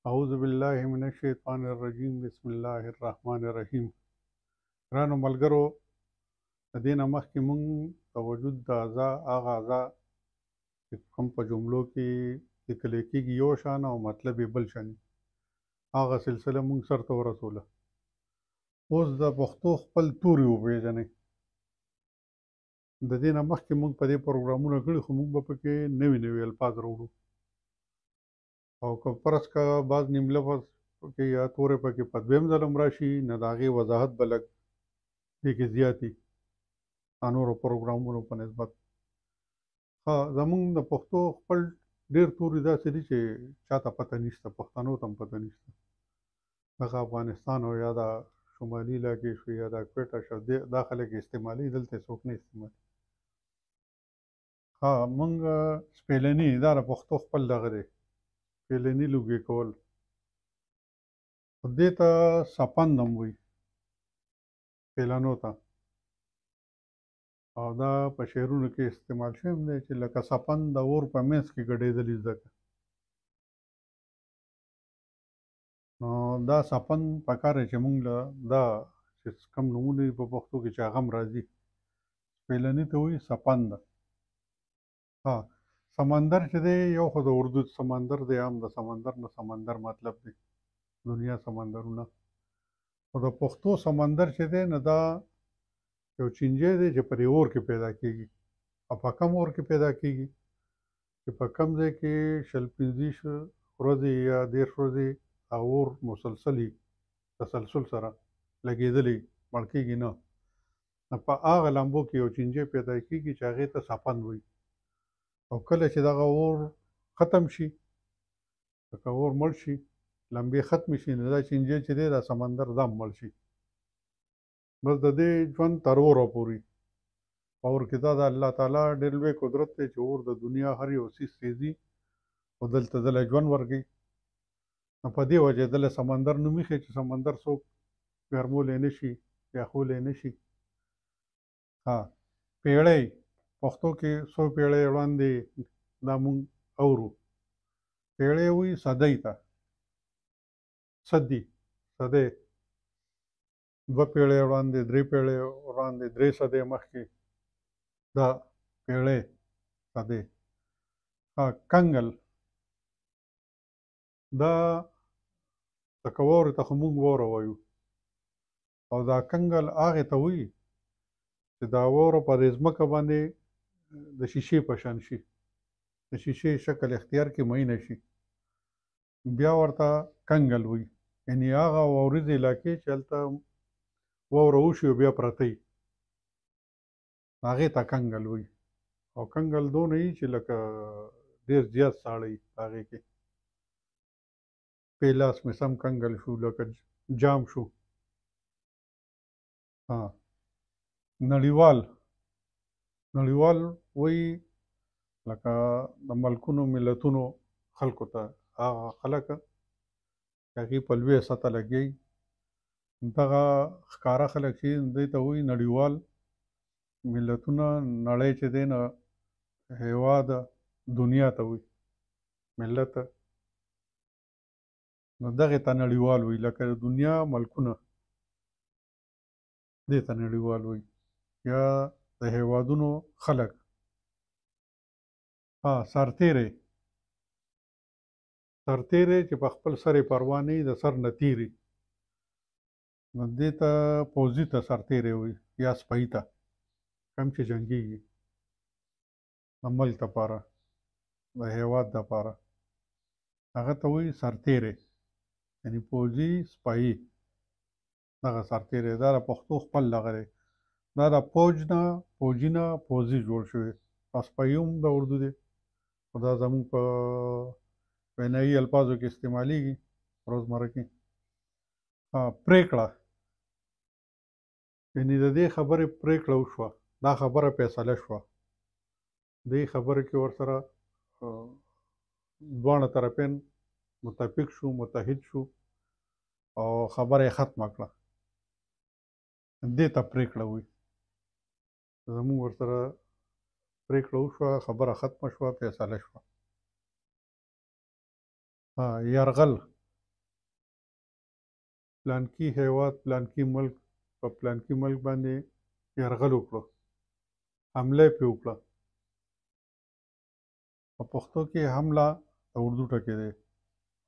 اعوذ بالله من الشیطان الرجیم بسم الله الرحمن الرحیم. ګرانو ملګرو، د دې نه مخکې مونږ د وجود د اعضا هغه اعضا چې کوم په جملو کې لیکلی کېږي یو شان او مطلب یې بل شان وي، هغه سلسله مونږ سرته ورسوله. اوس د پښتو خپل توري وپېژنئ. د دې نه مخکې مونږ په دې پروګرامونه کړي، خو مونږ به پکې نوي نوي الفاظ راوړو، او که فرض که بعض نیم لفظ پکې یا تورې پکې په دویم ځل هم راشي، نو د هغې وضاحت به لږ دې کې زیات وي نورو پروګرامونو په نسبت. زمونږ د پښتو خپل ډېر توري داسې دي چې چاته پته نشته، پښتنو ته هم پته نشته. دغه افغانستان او یا د شمالي علاقې شو یا د کویټه شو، دا خلک استعمالي، دلته څوک نه استعمالي. مونږ سپېلني، دا د پښتو خپل دغه دی، سپېلني لوګي کول. دې ته سپند هم وایي، سپېلنو ته. او دا په شعرونو کې استعمال شوی هم دی چې لکه سپند د اور په منځ کې ګډېدلي ځکه. نو دا سپند پکار دی چې مونږ له دا چې کوم نومونه دي په پښتو کې چې هغه هم راځي. سپېلني ته وایي سپند. سمندر چې دی یو خو د اردو سمندر دی، هم د سمندر نه سمندر مطلب دی، دنیا سمندرونه. خو د پښتو سمندر چې دی نو دا یو چینجی دی چې په دې اور کې پیدا کېږي. او په کم اور کې پیدا کېږي چې په کم ځای کې 25 ورځې یا 30 ورځې اور مسلسلي تسلسل سره لګېدلی، مړ کېږي نه. په هغه لمبو کې یو چینجی پیدا کېږي چې هغې ته سپند وایي. او کله چې دغه اور ختم شي، لکه اور مړ شي، لمبې ختمې شي، نو دا چینجی چې دی دا سمندر دا هم مړ شي. بس د دې ژوند تر اوره پورې اور کې دا د الله تعالی ډېر لوی قدرت دی چې اور د دنیا هر یو څیز تیزي او دلته دله ژوند ورکوي. نو په دې وجه دله سمندر نوم ایښی چې سمندر څوک ګرمولی نه شي، یخولی نه شي. پیړۍ پښتو کې څو پیړۍ وړاندې دا مونږ اورو. پیړۍ وایي صدۍ ته، صدي، صدۍ. 2 پیړۍ وړاندې، 3 پیړۍ وړاندې، 3 صدۍ مخکې دا پیړۍ، صدۍ. کنګل، دا لکه واورې ته خو مونږ واوره وایو، او دا کنګل هغې ته وایي چې دا واوره په دې ځمکه باندې د شیشې په شان شي، د شیشې شکل اختیار کې میینه شي، بیا ورته کنګل وایي. یعنې هغه واوریزې علاقې چې هلته واوره وشي او بیا پرته وي، هغې ته کنګل وایي. او کنګل دونه وي چې لکه ډېر زیات ساړه وي په هغې کې. پیلاس مې سم کنګل شو، لکه جام شو. نړیوال، نړیوال وایي لکه د ملکونو ملتونو خلکو ته، هغه خلک چې هغې په لویه سطحه لګیایي، دغه ښکاره خلک چې دې ته وایي نړیوال. ملتونه، نړۍ چې دی نه هېواد دنیا ته وایي، ملت، نو دغې ته نړیوال وایي. لکه د دنیا ملکونه دې ته نړیوال وایي، یا د هېوادونو خلک. سرتیری، سرتیری چې په خپل سر یې پروا نه وي، د سر نه تېري، نو دې ته پوځي ته سرتیری وایي، یا سپۍ ته، کوم چې جنګېږي د ملک دپاره، د هېواد دپاره، هغه ته وایي سرتیری. یعنې پوځي، سپایي، دغه سرتیری. دا د پښتو خپل دغه دی. دا د پوج نه، پوجي نه پوځي جوړ شوی. او سپایي هم د اردو دی، خو دا زموږ په وینایي الفاظو کې استعمالیږي روزمره کې. پرېکړه، یعنې د دې خبرې پرېکړه وشوه، دا خبره فیصله شوه، دې خبره کې ورسره دواړه طرفین متفق شو، متحد شو، او خبره یې ختمه کړه. دې ته پرېکړه وایي. زموږ ورسره پرېکړه وشوه، خبره ختمه شوه، فیصله شوه. یرغل، پلانکي هیواد پلانکي ملک په پلانکي ملک باندې یرغل وکړو، حمله یې پرې وکړه. په پښتو کې حمله د اردو ټکی دی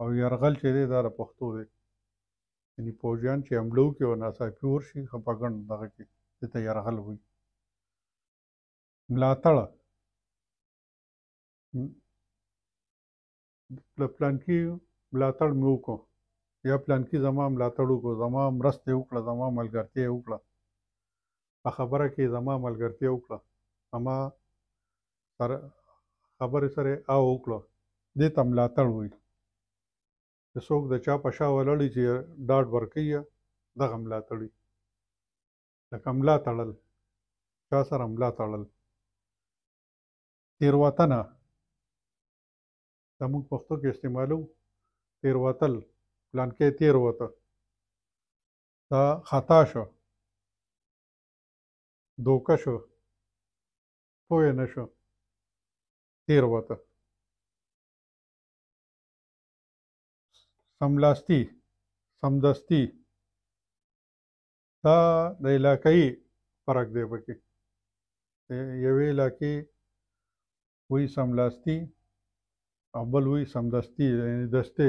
او یرغل چې دی دا د پښتو دی. یعنې پوځیان چې حمله وکړي او ناڅاپي ورشي خپګان دغه کې دې ته یرغل وایي. ملاتړ د پلانکي ملاتړ مې وکړو یا پلانکي زما ملاتړ وکړو، زما مرسته یې وکړه، زما ملګرتیا یې وکړه، په خبره کې زما ملګرتیا وکړه، زما سره خبرې سره او وکړه، دې ته ملاتړ وایي. چې څوک د چا په شا ولاړ وي چې ډاډ ورکوي دغه ملاتړ وي. لکه ملا تړل، چا سره ملا تړل. تېروتنه زموږ پښتو کې استعمالوو، تېروتل، پلانکی تېروته، دا خطا شو، دوکه شو، پوه نه شو، تېروته. سملاستی، سمدستی، دا د علاقایي فرق دی پکې. یوې علاقې وایي سملاستی او بل وایي سمدستي، یعنې دستې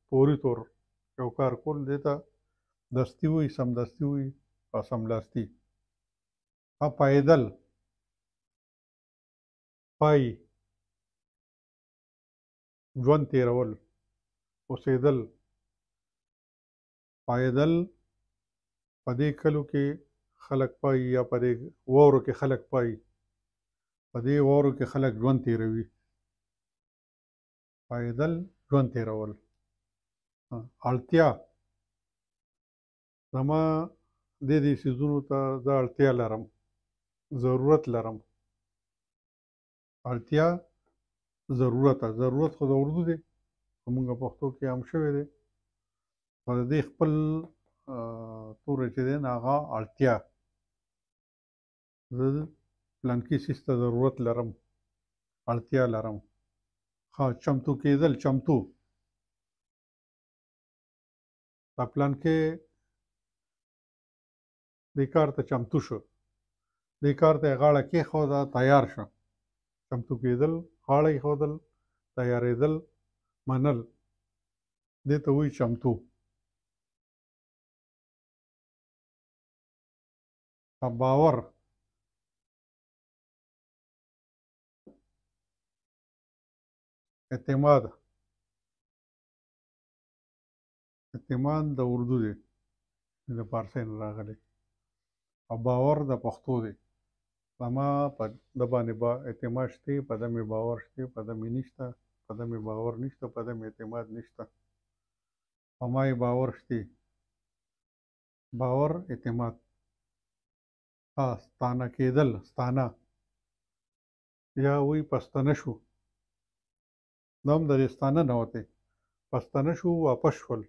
فوري طور یو کار کول دې ته دستي وایي، سمدستي وایي او سملاستی. پایدل، پای، ژوند تېرول، اوسېدل. پایدل په دې کلو کې خلک پایي یا په دې واورو کې خلک پایي، په دې واورو کې خلک ژوند تېروي. پایدل ژوند تېرول. اړتیا، زما دې څیزونو ته زه اړتیا لرم، ضرورت لرم. اړتیا، ضرورت. ضرورت خو د اردو دی، زموږ پښتو کې عام شوی دی، خو د دې خپل توری چې دی نه هغه اړتیا. زه پلانکي څیز ته ضرورت لرم، اړتیا لرم. چمتو کېدل، چمتو. دا پلانکی دې کار ته چمتو شو، دې کار ته یې غاړه کېښوده، تیار شو. چمتو کېدل، غاړه ایښودل، تیارېدل، منل، دې ته وایي چمتو. باور، اعتماد. اعتماد د اردو دی، د فارسي نه راغلی، او باور د پښتو دی. زما په ده باندې اعتماد شته، په ده مې باور شته، په ده مې نشته، په ده مې باور نشته، په ده مې اعتماد نشته. په ما یې باور شته. باور، اعتماد. ستانه کېدل، ستانه، یا وایي پستانه شو. دا هم د دې ستانه نه وتی، پستانه شو، واپس شول.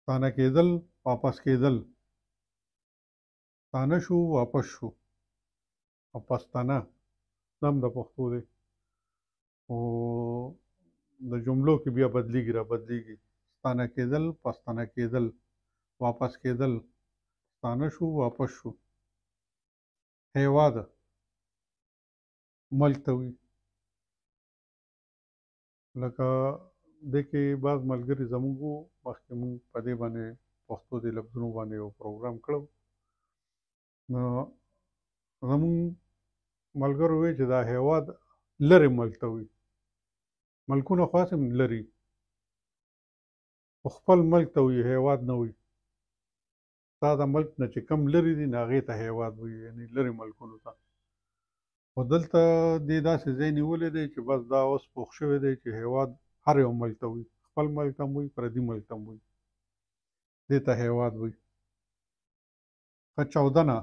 ستانه کېدل، واپس کېدل. ستانه شو، واپس شو. او پستانه دا هم د پښتو دی، خو د جملو کې بیا بدلېږي، را بدلېږي. ستانه کېدل، پستانه کېدل، واپس کېدل. ستانه شو، واپس شو. هیواد، ملک ته وایي. لکه دې کې بعض ملګري زموږ وو، مخکې مونږ په دې باندې پښتو دې لفظونو باندې یو پروګرام کړی. نو زموږ ملګرو وایي چې دا هیواد لرې ملک ته وایي. ملکونه خو هسې لري، خو خپل ملک ته وایي، هیواد نه وایي. ستا د ملک نه چې کم لرې دي، نو هغې ته هیواد وایي، یعنې لرې ملکونو ته. خو دلته دې داسې ځای نیولی دی چې بس دا اوس پوخ شوی دی چې هیواد هر یو ملک ته وایي، خپل ملک ته هم وایي، پردي ملک ته هم وایي، دې ته هیواد وایي. ښه، چاودنه،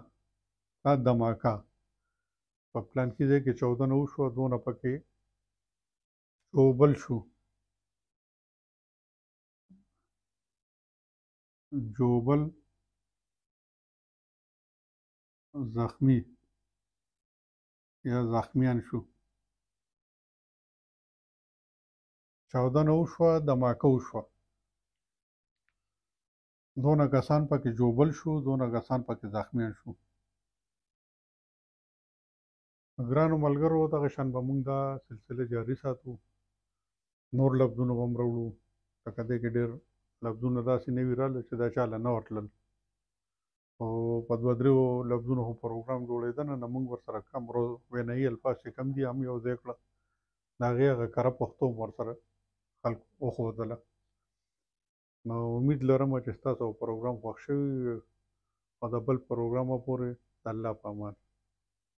دا دماکه. په پلانکي ځای کې چاودنه وشوه، دونه پکې چوبل شو. جوبل، زخمی یا زخمیان شو. چاودنه وشوه، دماکه وشوه. دونه کسان پکې جوبل شو، دونه کسان پکې زخمیان شو. ګرانو ملګرو، دغه شان به موږ دا سلسله جاري ساتو. نور لفظونه به هم راوړو، لکه دې کې ډېر لفظونه داسې نوي راغلل چې دا چاله نه ورتلل، او په دوه دریو لفظونو خو پروګرام جوړېده نه، موږ ورسره کم وینایي الفاظ چې کم دي هم یو ځای کړه، د هغې هغه کره پښتو هم ورسره خلکو وښودله. نو امید لرم چې ستاسو پروګرام خوښ شوی وي، او د بل پروګرامه پورې د الله په امان.